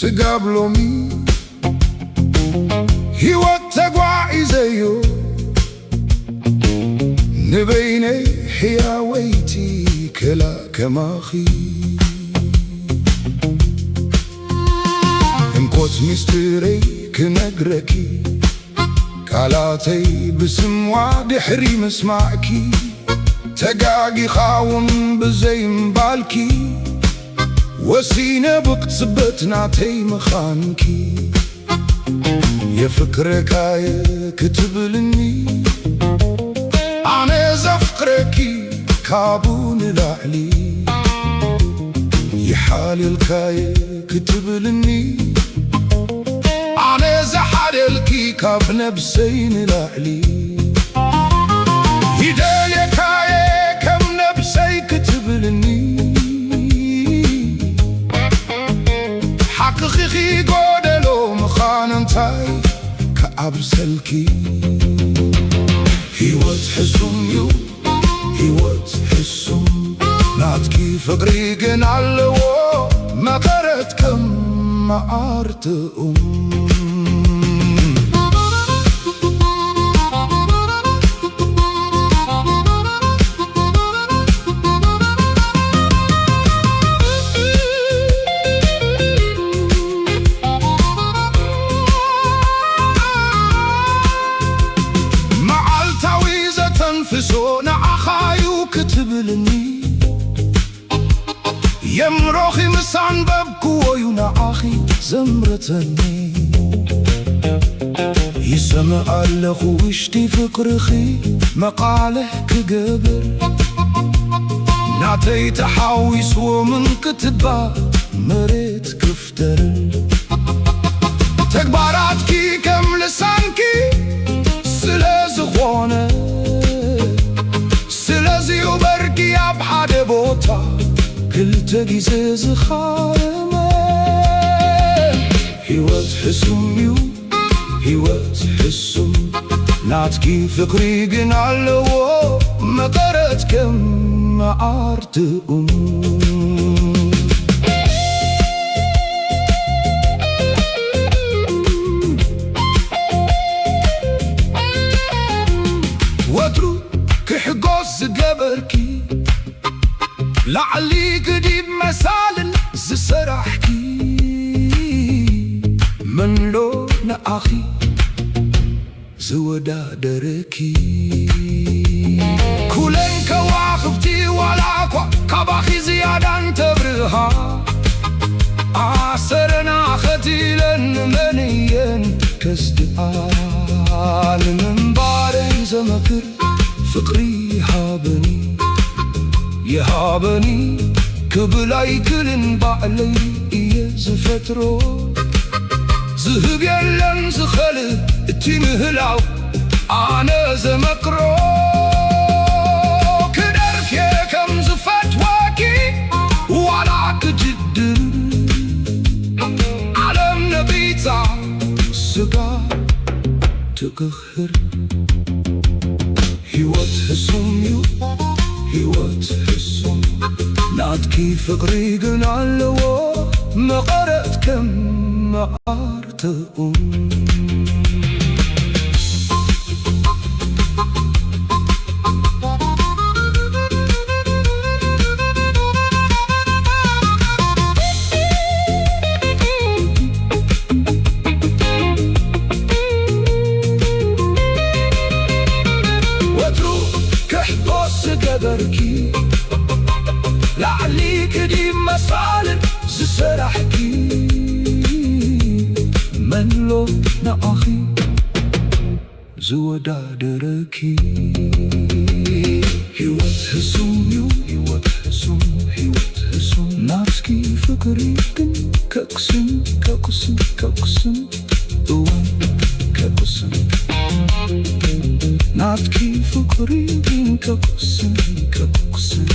ስጋ ብሎሚ ሕይወት ተጓዒዘዮ ንበይነይ ሕያወይቲ ከላ ከማኺ እንኮት ሚስጥረይ ክነግረኪ ቃላተይ ብስምዋ ድሕሪ ምስማዕኪ ተጋጊኻውን ብዘይምባልኪ ወሲነ ብቅጽበት ናተይ ምኻንኪ የፍቅረካየ ክትብልኒ ኣነ ዘፍቅረኪ ካብኡ ንላዕሊ ይሓልልካየ ክትብልኒ ኣነ ዘሓደልኪ ካብ ነብሰይ ንላዕሊ ይደልየካየ ከም ነብሰይ ክትብልኒ ሓቅኺኺ ጎደሎ ምዃን እንታይ ከኣብሰልኪ ሕይወት ሕሱም እዩ ሕይወት ሕሱም ናትኪ ፍቕሪ ግን ኣለዎ መቐረት ከም መዓር ጥዑም ፍሶ ንዓኻዩ ክትብልኒ የምሮኺ ምሳንበብክዎዩ ንዓኺ ዘምረተኒ ይሰምዕ ኣለኹ ውሽጢ ፍቅርኺ መቓልሕ ክገብር ናተይ ተሓዊስዎ ምንክትባ መሬት ክፍተር ተግባራትኪ ከም ልሳንኪ ስለ ዝኾነ ስለዚዩ በርኪ ኣብ ሓደ ቦታ ክልተ ጊዜ ዝኻረመ ሕይወት ሕሱም እዩ ሕይወት ሕሱም ናትኪ ፍቅሪ ግን ኣለዎ መቐረት ከም መዓር ጥዑም ወትሩ ክሕጎስ ዝገበርኪ ላዕሊ ግዲብ መሳልን ዝሰራሕኪ መንሎ ንኣኺ ዝወዳደረኪ ኩለን ከዋኽብቲ ዋላ እኳ ካባኺ ዝያዳ እንተብርሃ ኣሰረና ኸቲለን መንየን ከስድኣ ንምንባረይ ዘመክር ፍቅሪ ሃበኒ የሃበኒ ክብል ኣይክልን ባዕለይ እየ ዝፈጥሮ ዝህብ የለን ዝኸልእ እቲ ምህላው ኣነ ዘመክሮ ክደርፍየ ከም ዝፈትወኪ ዋላ ክጅድር ዓለም ነቢፃ ስጋ ትክህር ሕይወት ሕሱም እዩ ሕይወት ሕሱም ናትኪ ፍቅሪ ግን ኣለዎ መቐረት ከም መዓር ጥዑም ገበርኪ ላዕሊ ግዲብ መሳልን ዝሰራሕኪ መንሎ ንኣኺ ዝወዳደረኪ ሕይወት ሕሱም እዩ ሕይወት ሕሱም ሕይወት ሕሱም ናትኪ ፍቅሪ ግን ከቅስም ከቅስም ከቅስም እዋን ከቅስም ናትኪ ፍቅሪ ግን ከቅስም ከቅስም